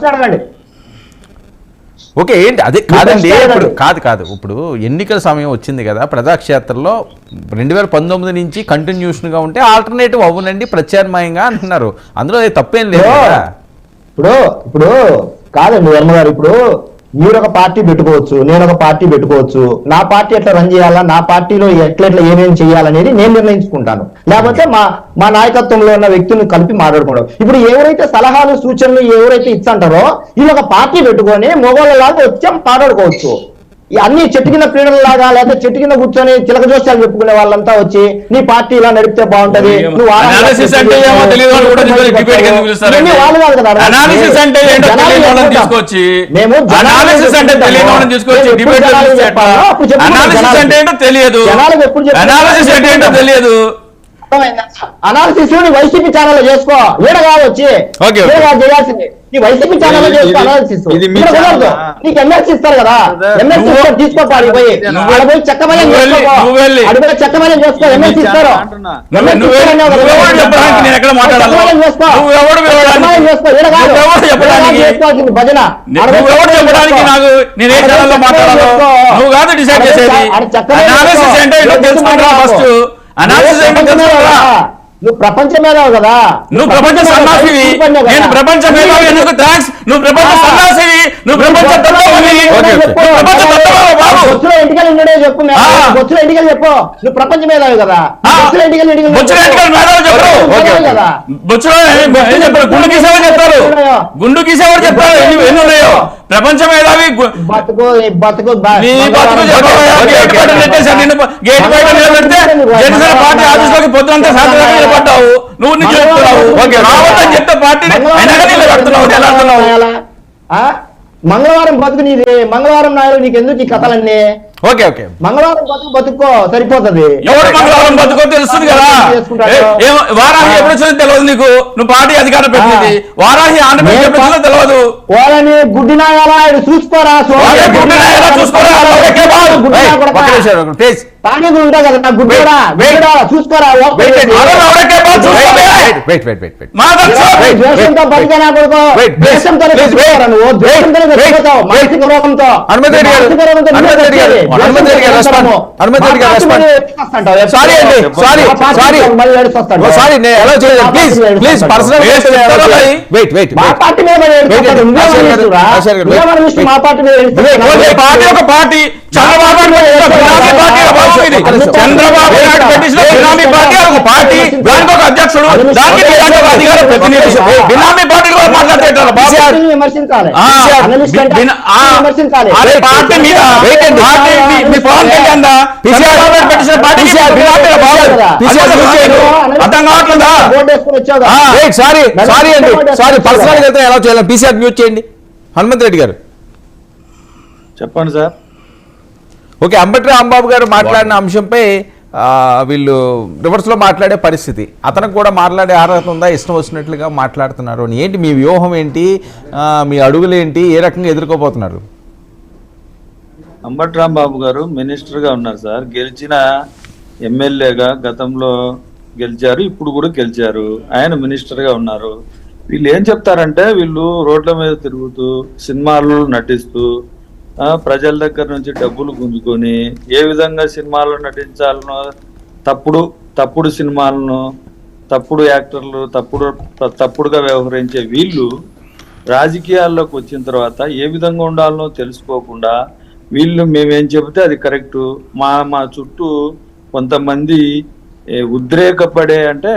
ప్రశ్న అడగండి. ఓకే, ఏంటి అదే కాదండి, ఇప్పుడు కాదు ఇప్పుడు ఎన్నికల సమయం వచ్చింది కదా, ప్రజాక్షేత్రంలో 2019 నుంచి కంటిన్యూషన్గా ఉంటే ఆల్టర్నేటివ్ అవునండి ప్రత్యామ్నాయంగా అంటున్నారు, అందులో తప్పేం లేదు కదా. ఇప్పుడు కాదండి వర్మ గారు, ఇప్పుడు మీరు ఒక పార్టీ పెట్టుకోవచ్చు, నేను ఒక పార్టీ పెట్టుకోవచ్చు, నా పార్టీ ఎట్లా రన్ చేయాలా, నా పార్టీలో ఎట్లా ఏమేమి చేయాలనేది నేను నిర్ణయించుకుంటాను, లేకపోతే మా నాయకత్వంలో ఉన్న వ్యక్తులను కలిపి మాట్లాడుకుంటాం. ఇప్పుడు ఎవరైతే సలహాలు సూచనలు ఎవరైతే ఇచ్చంటారో ఇది ఒక పార్టీ పెట్టుకొని మొగోళ్ళలాగా వచ్చి మాట్లాడుకోవచ్చు. అన్ని చెట్టు కింద క్రీడలలాగా లేకపోతే చెట్టు కింద కూర్చొని చిలక జోస్యాలు చెప్పుకునే వాళ్ళంతా వచ్చి నీ పార్టీ ఇలా నడిపితే బాగుంటది, నువ్వు వాళ్ళు కాదు కదా. అనాలిసిస్ వైసీపీ ఛానల్ చేసుకో, ఏడ కావచ్చు చేయాల్సింది ఈ వైసీపీ ఛానల్ చేసుకో అనాలిసిస్. నీకు ఎమ్మెల్సీ ఇస్తారు కదా, ఎమ్మెల్సీ తీసుకో, పోయి చెక్కమలం చేసుకో, అడిపోయి చెక్కమలం చేసుకో, ఎమ్మెల్సీ ఇస్తారు భజన నువ్వు ప్రపంచ మేధావు కదా, నువ్వు ప్రపంచ సన్నాసివి, నేను ప్రపంచ మేధావి ఎందుకు థాంక్స్, నువ్వు ప్రపంచ సన్నాసివి, నువ్వు ప్రపంచ బొచ్చులో ఇంటికల్ ఉన్నాడే చెప్పు, బొచ్చులో ఇంటికల్ చెప్పు, నువ్వు ప్రపంచ మేధావి కదా, బొచ్చులో ఇంటికల్ కదా, బొచ్చులో గుండు గీసేవారు చెప్తారు, గుండు గీసేవారు చెప్తారు ఎన్ని ఉన్నాయో. ప్రపంచ మేధావి బతుకు బతుకు పార్టీ ఆఫీస్లోకి పొద్దునంతా సాయంత్రం నిలబడ్డావు, నువ్వు చెప్తున్నావు రావద్దని చెప్తే పార్టీ మంగళవారం బతుకు నీది, మంగళవారం నాయుడు నీకు ఎందుకు ఈ కథలన్నీ? ఓకే ఓకే, మంగళవారం బతుకో సరిపోతుంది. ఎవరు మంగళవారం బతుకో తెలుస్తుంది కదా, వారాహి ఎప్పుడు వచ్చిందో తెలియదు నీకు, నువ్వు పార్టీ అధికారం పెట్టింది వారాహి ఆంధ్రప్రదేశ్ ఎప్పుడు వచ్చిందో తెలియదు. వాళ్ళని గుడ్డి నాయాలా చూసుకోరా, తానేకులు ఉంటాయి కదా నా గుడ్డోడా, చూసుకోరా, ద్వేషంతో బతికేనా కొడుకో, ద్వేషంతో నువ్వు, ద్వేషంతో మానసిక రోగంతో చంద్రబాబు నాయుడు పెట్టించిన బినామీ పార్టీ ఒక పార్టీ, దానికి ఒక అధ్యక్షుడు, దానికి అధికార ప్రతినిధి, బినామీ పార్టీ మాట్లాడతారు పార్టీ మీద అర్థం కావట్లేదా? సారీ పర్సనల్ అయితే ఎలా చేయాలి, పీసీఆర్ మ్యూట్ చేయండి. హనుమంత్ రెడ్డి గారు చెప్పండి సార్. ఓకే, అంబటి రాంబాబు గారు మాట్లాడిన అంశంపై వీళ్ళు రివర్స్లో మాట్లాడే పరిస్థితి, అతనికి కూడా మాట్లాడే అర్హత ఉందా, ఇష్టం వచ్చినట్లుగా మాట్లాడుతున్నారు అని. ఏంటి మీ వ్యూహం ఏంటి, మీ అడుగులు ఏంటి, ఏ రకంగా ఎదుర్కోబోతున్నారు? అంబటి రాంబాబు గారు మినిస్టర్గా ఉన్నారు సార్, గెలిచిన ఎమ్మెల్యేగా గతంలో గెలిచారు, ఇప్పుడు కూడా గెలిచారు, ఆయన మినిస్టర్గా ఉన్నారు. వీళ్ళు ఏం చెప్తారంటే వీళ్ళు రోడ్ల మీద తిరుగుతూ సినిమాల్లో నటిస్తూ ప్రజల దగ్గర నుంచి డబ్బులు గుంజుకొని ఏ విధంగా సినిమాల్లో నటించాలనో, తప్పుడు సినిమాలను, తప్పుడు యాక్టర్లు, తప్పుడుగా వ్యవహరించే వీళ్ళు రాజకీయాల్లోకి వచ్చిన తర్వాత ఏ విధంగా ఉండాలనో తెలుసుకోకుండా వీళ్ళు మేమేం చెబితే అది కరెక్టు, మా చుట్టూ కొంతమంది ఉద్రేకపడే, అంటే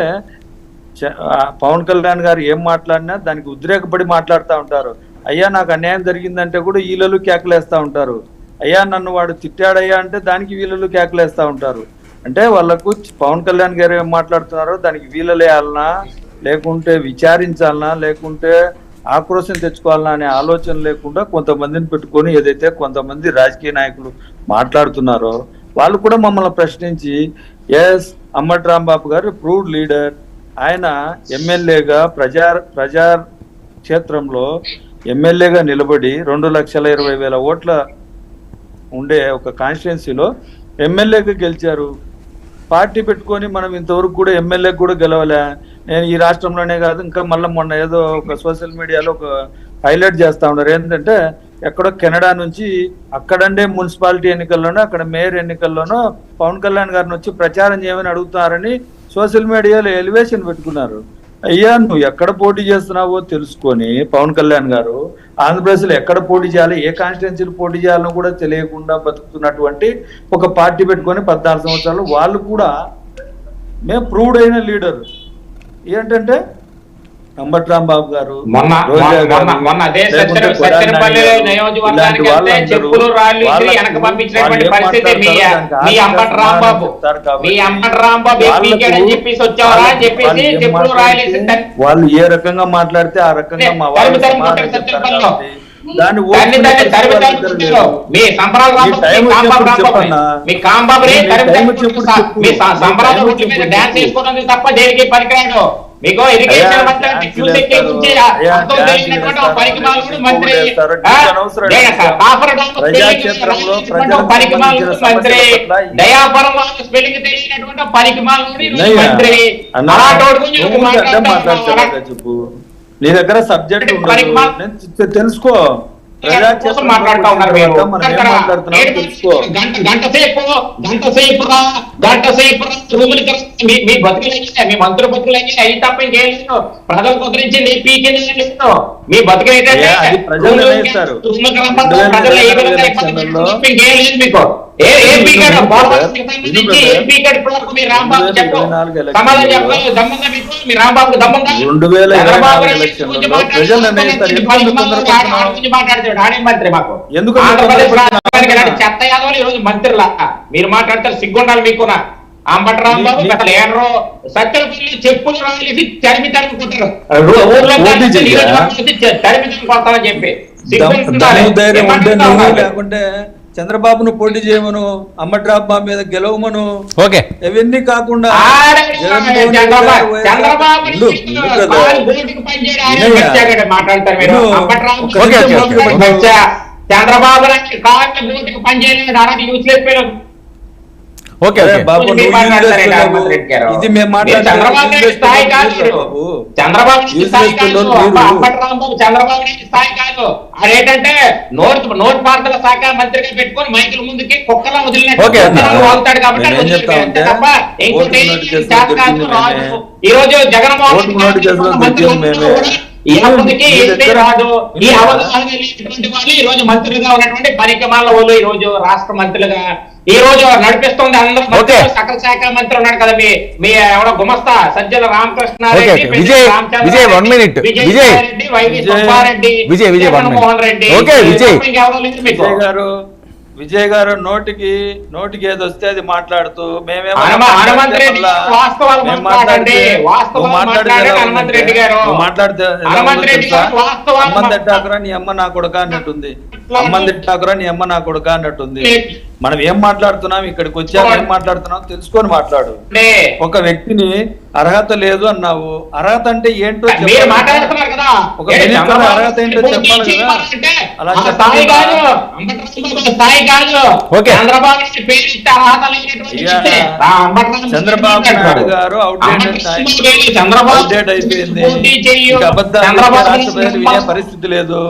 పవన్ కళ్యాణ్ గారు ఏం మాట్లాడినా దానికి ఉద్రేకపడి మాట్లాడుతూ ఉంటారు. అయ్యా నాకు అన్యాయం జరిగిందంటే కూడా వీళ్ళలు కేకలేస్తూ ఉంటారు, అయ్యా నన్ను వాడు తిట్టాడయ్యా అంటే దానికి వీళ్ళలు కేకలేస్తూ ఉంటారు. అంటే వాళ్ళకు పవన్ కళ్యాణ్ గారు ఏం మాట్లాడుతున్నారో దానికి వీళ్ళలేయాలనా, లేకుంటే విచారించాలనా, లేకుంటే ఆక్రోశం తెచ్చుకోవాలనా అనే ఆలోచన లేకుండా కొంతమందిని పెట్టుకొని ఏదైతే కొంతమంది రాజకీయ నాయకులు మాట్లాడుతున్నారో వాళ్ళు కూడా మమ్మల్ని ప్రశ్నించి, ఎస్ అంబటి రాంబాబు గారు ప్రూవ్డ్ లీడర్, ఆయన ఎమ్మెల్యేగా ప్రజా క్షేత్రంలో ఎమ్మెల్యేగా నిలబడి 2,20,000 ఓట్ల ఉండే ఒక కాన్స్టిట్యున్సీలో ఎమ్మెల్యేగా గెలిచారు. పార్టీ పెట్టుకొని మనం ఇంతవరకు కూడా ఎమ్మెల్యే కూడా గెలవలే. నేను ఈ రాష్ట్రంలోనే కాదు, ఇంకా మళ్ళీ మొన్న ఏదో ఒక సోషల్ మీడియాలో ఒక హైలైట్ చేస్తా ఉన్నారు. ఏంటంటే ఎక్కడో కెనడా నుంచి అక్కడండే మున్సిపాలిటీ ఎన్నికల్లోనో అక్కడ మేయర్ ఎన్నికల్లోనో పవన్ కళ్యాణ్ గారిని వచ్చి ప్రచారం చేయమని అడుగుతారని సోషల్ మీడియాలో ఎలివేషన్ పెట్టుకున్నారు. అయ్యా నువ్వు ఎక్కడ పోటీ చేస్తున్నావో తెలుసుకొని పవన్ కళ్యాణ్ గారు ఆంధ్రప్రదేశ్ లో ఎక్కడ పోటీ చేయాలి, ఏ కాన్స్టిట్యున్సీలు పోటీ చేయాలని కూడా తెలియకుండా బతుకుతున్నటువంటి ఒక పార్టీ పెట్టుకొని 14 సంవత్సరాలు వాళ్ళు కూడా మేము ప్రూవ్డ్ అయిన లీడర్ ఏంటంటే అంబటి రాంబాబు గారు, మొన్న అదే సత్యనపల్లి నియోజకవర్గానికి వెళ్తే చెప్పులు రాళ్ళు వెనక పంపించినటువంటి పరిస్థితి మీ అంబటి రాంబాబు అని చెప్పేసి వచ్చావరా అని చెప్పేసి చెప్పులు రాయలేసి వాళ్ళు ఏ రకంగా మాట్లాడితే ఆ రకంగా మా వాళ్ళు దాన్ని మీ సంబరాలు డాన్స్ వేసుకోవడానికి తప్ప దేనికి పనికిరాడు. మీకు ఇరిగేషన్ మంత్రి దయాపురం స్పెల్లింగ్ తెలియనటువంటి పనికిమాలుడు మంత్రి చెప్పు. నీ దగ్గర సబ్జెక్ట్ తెలుసుకో, మాట్లాడుతా ఉన్నారు మీరు. గంట సేపు మీ బతుకులు మీ మంత్రుల బతుకులు అయ్యి తప్ప ఇంకేం లేదు. ప్రజల గురించి నీ పీకే మీ బతుకులు ఏంటంటే ప్రజలు ఏ విధంగా ఇంకేం లేదు మీకు. రాంబాబు చెప్పు సమాధానం చెప్పలేదు. దమ్ముందా మీకు? మీ రాంబాబు దమ్ముందా? 2024 ఎలక్షన్లలో ప్రజలు మాట్లాడతాడు ఆడే మంత్రి. మాకు ఎందుకు చెత్త యాదవులు ఈ రోజు మంత్రులా మీరు మాట్లాడతారు? సిగ్గుండాలి మీకున్నా. అంబటి రాంబాబు లేనరు సత్యపల్లి చెప్పులు రాలేసి తరిమి కొట్టారు. ఊర్లో తరిమి కొడతామని చెప్పి ధైర్యం ఉంటే నువ్వు లేకుంటే చంద్రబాబును పోటీ చేయమను, అంబటి రాంబాబు మీద గెలవమను. ఓకే ఇవన్నీ కాకుండా చంద్రబాబు పనిచేయలేదు అలాగే యూస్లెస్ పేరు. ఓకే ఇది మేము చంద్రబాబు స్థాయి కాదు. చంద్రబాబు స్థాయి కాదు. అదేంటంటే నోట్ పార్కుల శాఖ మంత్రిగా పెట్టుకొని మైకుల ముందుకి కుక్కలా వదిలినట్టు కాబట్టి తప్ప ఈ రోజు జగన్మోహన్ ఈ అభివృద్ధికి ఎంపీ రాదు. ఈ అవగాహన వాళ్ళు ఈ రోజు మంత్రులుగా ఉన్నటువంటి పనికిమాల వాళ్ళు ఈ రోజు రాష్ట్ర మంత్రులుగా ఈ రోజు నడిపిస్తుంది. అందరూ సకల శాఖ మంత్రి ఉన్నాడు కదా మీ ఎవరో గుమస్తా సజ్జల రామకృష్ణారెడ్డి, జగన్మోహన్ రెడ్డి, విజయ్ గారు నోటికి ఏది వస్తే అది మాట్లాడుతూ మాట్లాడితే నీ అమ్మ నా కొడుక అన్నట్టుంది. మనం ఏం మాట్లాడుతున్నాం, ఇక్కడికి వచ్చాము ఏం మాట్లాడుతున్నాం తెలుసుకొని మాట్లాడు. ఒక వ్యక్తిని అర్హత లేదు అన్నావు. అర్హత అంటే ఏంటో ఒక అర్హత ఏంటో చెప్పాలి కదా. అలా చంద్రబాబు నాయుడు గారు అవుట్డేట్ అయిపోయింది. అబద్ధాలు వినే పరిస్థితి లేదు.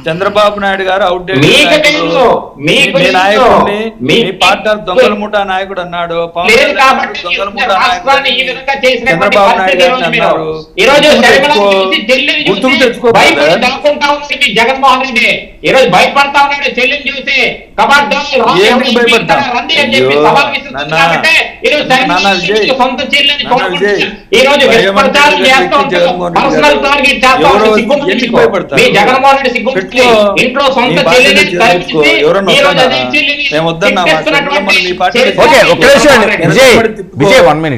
చంద్రబాబు నాయుడు గారు అవుట్డేట్ నాయకుడిని మీ పార్టీ దొంగల ముఠా నాయకుడు అన్నాడు. పవన్ కళ్యాణ్ దొంగల ముఠా నాయకుడు చంద్రబాబు నాయుడు గారిని అన్నారు. గుర్తుకు తెచ్చుకో. జగన్మోహన్ రెడ్డి ఈ రోజు భయపడతా ఉన్నాడు చెల్లిని చూసి. జగన్మోహన్ రెడ్డి సిగ్గు ఇంట్లో సొంత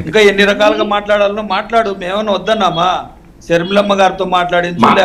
ఇంకా ఎన్ని రకాలుగా మాట్లాడాలనో మాట్లాడు. మేమన్నా వద్దన్నామా? శర్మిలమ్మ గారితో మాట్లాడించు.